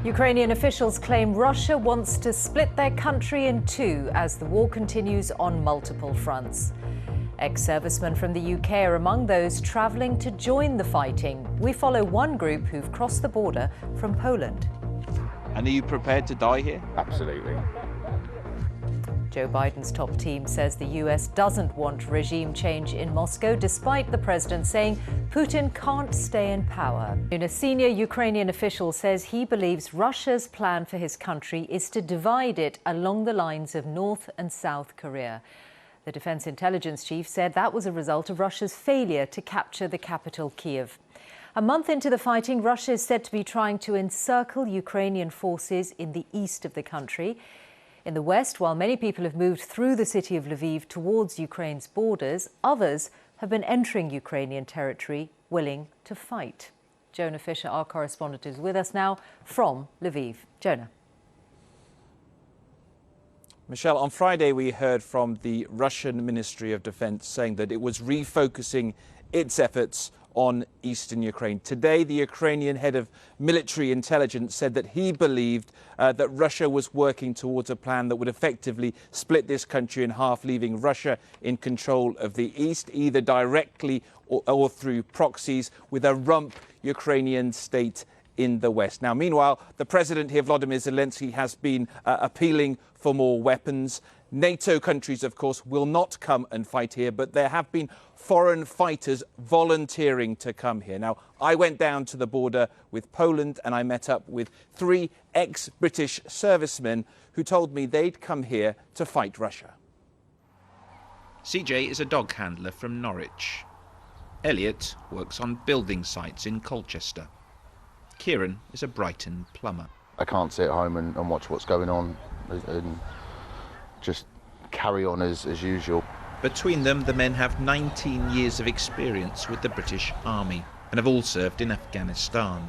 Ukrainian officials claim Russia wants to split their country in two as the war continues on multiple fronts. Ex-servicemen from the UK are among those travelling to join the fighting. We follow one group who've crossed the border from Poland. And are you prepared to die here? Absolutely. Joe Biden's top team says the US doesn't want regime change in Moscow, despite the president saying Putin can't stay in power. A senior Ukrainian official says he believes Russia's plan for his country is to divide it along the lines of North and South Korea. The Defense Intelligence Chief said that was a result of Russia's failure to capture the capital, Kiev. A month into the fighting, Russia is said to be trying to encircle Ukrainian forces in the east of the country. In the west, while many people have moved through the city of Lviv towards Ukraine's borders, others have been entering Ukrainian territory willing to fight. Jonah Fisher, our correspondent, is with us now from Lviv. Jonah. Michelle, on Friday we heard from the Russian Ministry of Defense saying that it was refocusing its efforts on eastern Ukraine. Today, the Ukrainian head of military intelligence said that he believed that Russia was working towards a plan that would effectively split this country in half, leaving Russia in control of the east, either directly or through proxies, with a rump Ukrainian state in the west. Now, meanwhile, the president here, Volodymyr Zelensky, has been appealing for more weapons. NATO countries, of course, will not come and fight here, but there have been foreign fighters volunteering to come here. Now, I went down to the border with Poland and I met up with 3 ex-British servicemen who told me they'd come here to fight Russia. CJ is a dog handler from Norwich. Elliot works on building sites in Colchester. Kieran is a Brighton plumber. I can't sit at home and watch what's going on and just carry on as usual. Between them, the men have 19 years of experience with the British Army and have all served in Afghanistan.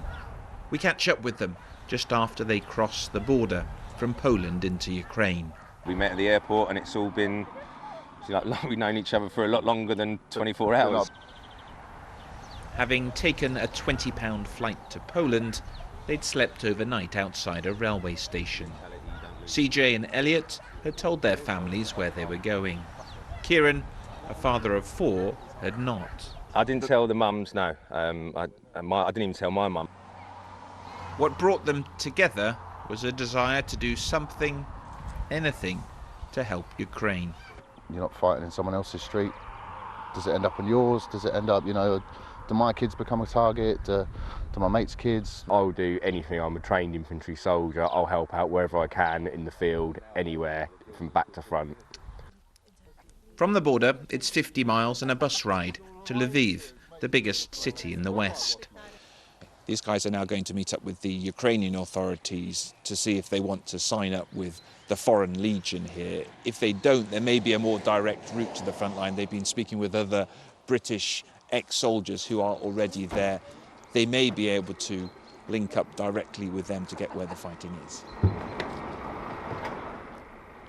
We catch up with them just after they cross the border from Poland into Ukraine. We met at the airport and it's all been, like we've known each other for a lot longer than 24 hours. Having taken a £20 flight to Poland, they'd slept overnight outside a railway station. CJ and Elliot had told their families where they were going. Kieran, a father of 4, had not. I didn't tell the mums, no. I didn't even tell my mum. What brought them together was a desire to do something, anything, to help Ukraine. You're not fighting in someone else's street. Does it end up on yours? Does it end up, do my kids become a target? Do my mates' kids? I'll do anything. I'm a trained infantry soldier. I'll help out wherever I can, in the field, anywhere, from back to front. From the border, it's 50 miles and a bus ride to Lviv, the biggest city in the west. These guys are now going to meet up with the Ukrainian authorities to see if they want to sign up with the Foreign Legion here. If they don't, there may be a more direct route to the front line. They've been speaking with other British ex-soldiers who are already there. They may be able to link up directly with them to get where the fighting is.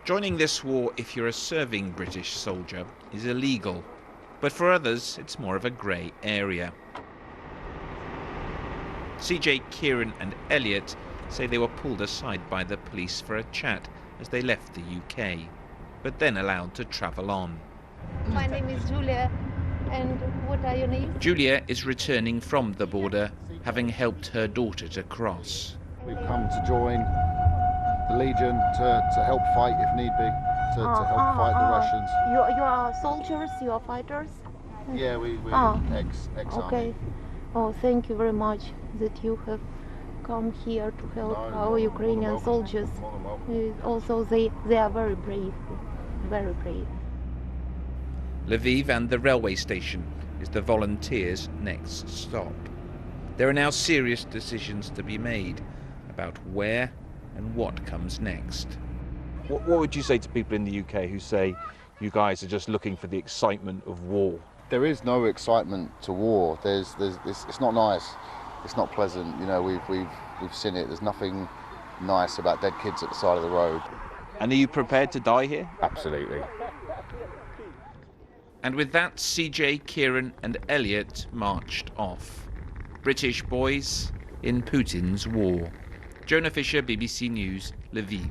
Joining this war, if you're a serving British soldier, is illegal. But for others, it's more of a grey area. CJ, Kieran and Elliot say they were pulled aside by the police for a chat as they left the UK, but then allowed to travel on. My name is Julia, and what are your names? Julia is returning from the border, having helped her daughter to cross. We've come to join the Legion to help fight if need be, to help fight the Russians. You are soldiers, you are fighters? Yeah, we're ex-army. Okay. Oh, thank you very much that you have come here to help our Ukrainian soldiers. Also, they are very brave, very brave. Lviv and the railway station is the volunteers' next stop. There are now serious decisions to be made about where and what comes next. What would you say to people in the UK who say you guys are just looking for the excitement of war? There is no excitement to war. It's not nice. It's not pleasant. We've seen it. There's nothing nice about dead kids at the side of the road. And are you prepared to die here? Absolutely. And with that, CJ, Kieran and Elliot marched off. British boys in Putin's war. Jonah Fisher, BBC News, Lviv.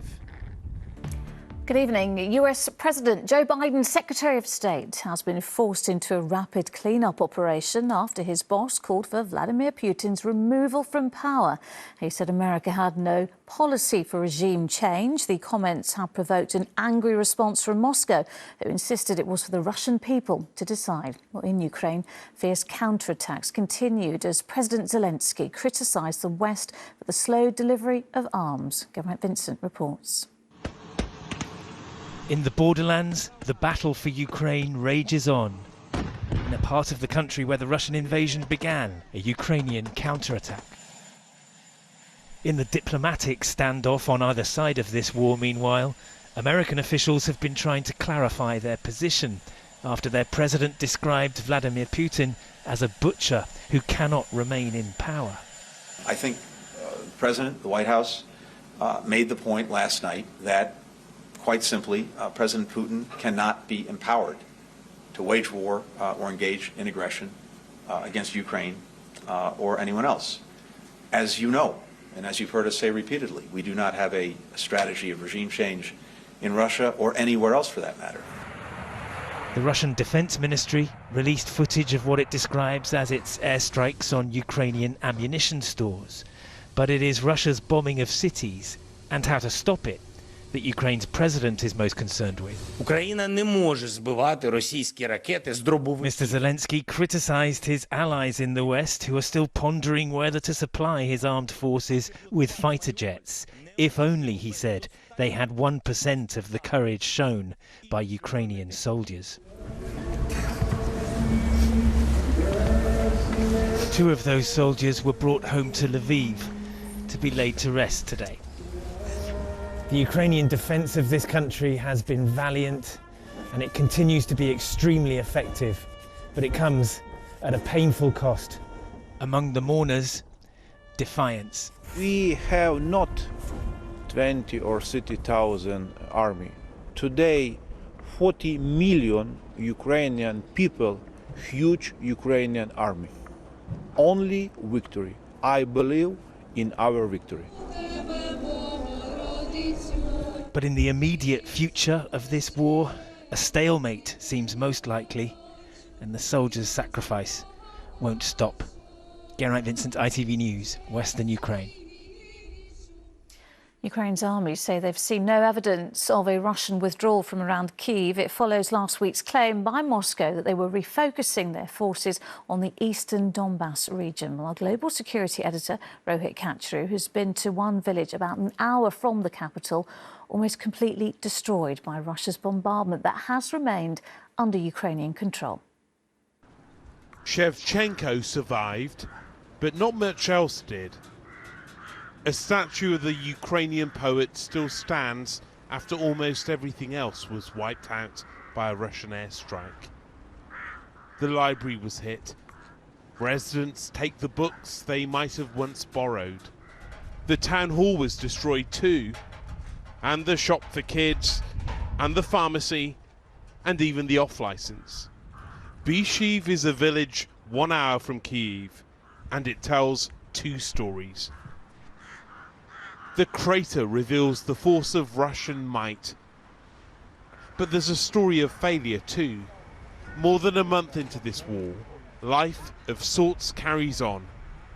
Good evening. US President Joe Biden's Secretary of State has been forced into a rapid clean-up operation after his boss called for Vladimir Putin's removal from power. He said America had no policy for regime change. The comments have provoked an angry response from Moscow, who insisted it was for the Russian people to decide. Well, in Ukraine, fierce counterattacks continued as President Zelensky criticised the West for the slow delivery of arms. Geraint Vincent reports. In the borderlands, the battle for Ukraine rages on. In a part of the country where the Russian invasion began, a Ukrainian counterattack. In the diplomatic standoff on either side of this war, meanwhile, American officials have been trying to clarify their position after their president described Vladimir Putin as a butcher who cannot remain in power. I think the President, the White House, made the point last night that quite simply, President Putin cannot be empowered to wage war or engage in aggression against Ukraine or anyone else. As you know, and as you've heard us say repeatedly, we do not have a strategy of regime change in Russia or anywhere else for that matter. The Russian Defense Ministry released footage of what it describes as its airstrikes on Ukrainian ammunition stores. But it is Russia's bombing of cities and how to stop it that Ukraine's president is most concerned with. Mr. Zelensky criticised his allies in the West who are still pondering whether to supply his armed forces with fighter jets. If only, he said, they had 1% of the courage shown by Ukrainian soldiers. 2 of those soldiers were brought home to Lviv to be laid to rest today. The Ukrainian defence of this country has been valiant and it continues to be extremely effective, but it comes at a painful cost. Among the mourners, defiance. We have not 20 or 30,000 army. Today, 40 million Ukrainian people, huge Ukrainian army. Only victory. I believe in our victory. But in the immediate future of this war, a stalemate seems most likely, and the soldiers' sacrifice won't stop. Geraint Vincent, ITV News, Western Ukraine. Ukraine's army say they've seen no evidence of a Russian withdrawal from around Kyiv. It follows last week's claim by Moscow that they were refocusing their forces on the eastern Donbass region. Well, our global security editor, Rohit Kachru, has been to one village about an hour from the capital, almost completely destroyed by Russia's bombardment that has remained under Ukrainian control. Shevchenko survived, but not much else did. A statue of the Ukrainian poet still stands after almost everything else was wiped out by a Russian airstrike. The library was hit. Residents take the books they might have once borrowed. The town hall was destroyed too, and the shop for kids, and the pharmacy, and even the off-licence. Bishiv is a village 1 hour from Kyiv, and it tells 2 stories. The crater reveals the force of Russian might. But there's a story of failure too. More than a month into this war, life of sorts carries on.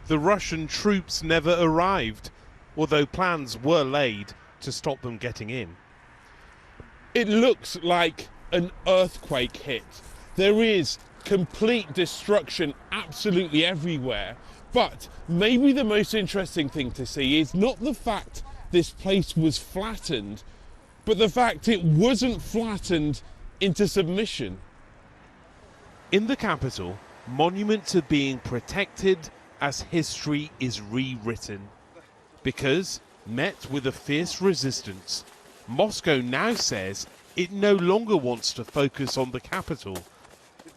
The Russian troops never arrived, although plans were laid to stop them getting in. It looks like an earthquake hit. There is complete destruction absolutely everywhere. But maybe the most interesting thing to see is not the fact this place was flattened, but the fact it wasn't flattened into submission. In the capital, monuments are being protected as history is rewritten. Because, met with a fierce resistance, Moscow now says it no longer wants to focus on the capital.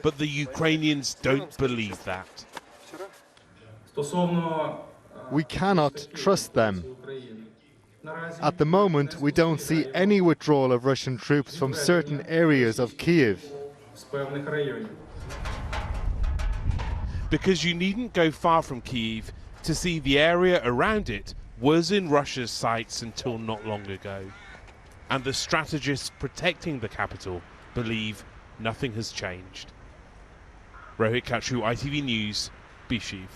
But the Ukrainians don't believe that. We cannot trust them. At the moment, we don't see any withdrawal of Russian troops from certain areas of Kyiv. Because you needn't go far from Kyiv to see the area around it was in Russia's sights until not long ago. And the strategists protecting the capital believe nothing has changed. Rohit Kachru, ITV News, Bishiv.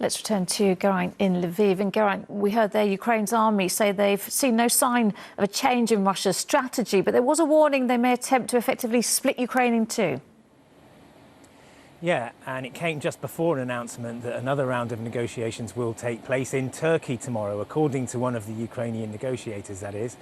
Let's return to Geraint in Lviv. And Geraint, we heard there Ukraine's army say they've seen no sign of a change in Russia's strategy, but there was a warning they may attempt to effectively split Ukraine in two. Yeah, and it came just before an announcement that another round of negotiations will take place in Turkey tomorrow, according to one of the Ukrainian negotiators, that is.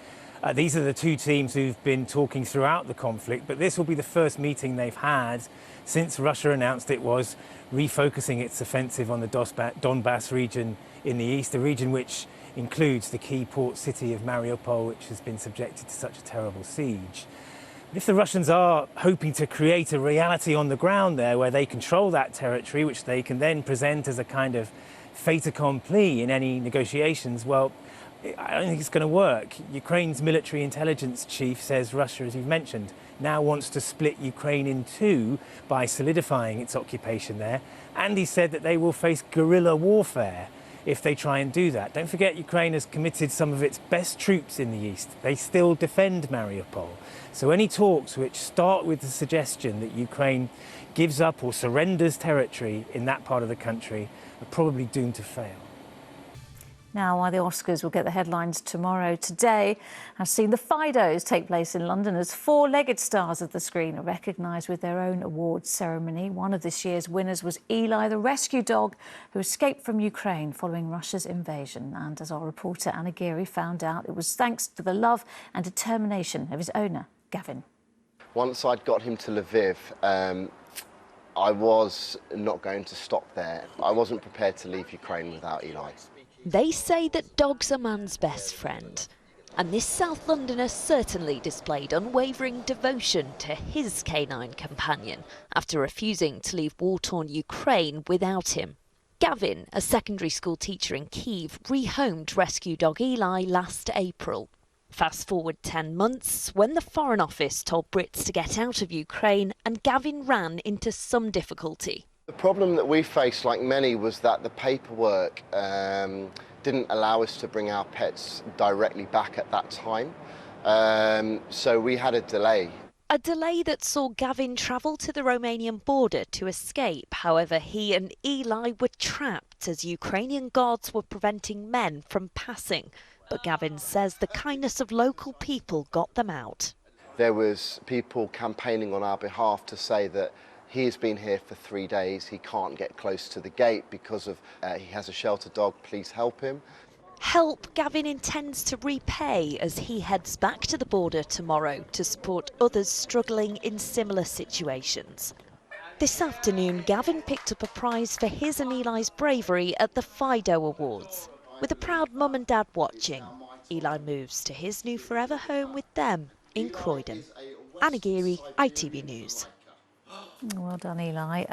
These are the two teams who've been talking throughout the conflict, but this will be the first meeting they've had since Russia announced it was refocusing its offensive on the Donbass region in the east, a region which includes the key port city of Mariupol, which has been subjected to such a terrible siege. If the Russians are hoping to create a reality on the ground there where they control that territory, which they can then present as a kind of fait accompli in any negotiations, well, I don't think it's going to work. Ukraine's military intelligence chief says Russia, as you've mentioned, now wants to split Ukraine in two by solidifying its occupation there. And he said that they will face guerrilla warfare if they try and do that. Don't forget, Ukraine has committed some of its best troops in the east. They still defend Mariupol. So any talks which start with the suggestion that Ukraine gives up or surrenders territory in that part of the country are probably doomed to fail. Now, while the Oscars will get the headlines tomorrow, today has seen the Fidos take place in London as four-legged stars of the screen are recognised with their own awards ceremony. One of this year's winners was Eli, the rescue dog who escaped from Ukraine following Russia's invasion. And as our reporter Anna Geary found out, it was thanks to the love and determination of his owner, Gavin. Once I'd got him to Lviv, I was not going to stop there. I wasn't prepared to leave Ukraine without Eli. They say that dogs are man's best friend, and this South Londoner certainly displayed unwavering devotion to his canine companion after refusing to leave war-torn Ukraine without him. Gavin, a secondary school teacher in Kyiv, rehomed rescue dog Eli last April. Fast forward 10 months, when the Foreign Office told Brits to get out of Ukraine and Gavin ran into some difficulty. The problem that we faced, like many, was that the paperwork didn't allow us to bring our pets directly back at that time. So we had a delay. A delay that saw Gavin travel to the Romanian border to escape. However, he and Eli were trapped as Ukrainian guards were preventing men from passing. But Gavin says the kindness of local people got them out. There was people campaigning on our behalf to say that he's been here for 3 days, he can't get close to the gate because of he has a shelter dog, please help him. Help Gavin intends to repay as he heads back to the border tomorrow to support others struggling in similar situations. This afternoon, Gavin picked up a prize for his and Eli's bravery at the Fido Awards. With a proud mum and dad watching, Eli moves to his new forever home with them in Croydon. Anna Geary, ITV News. Well done, Eli.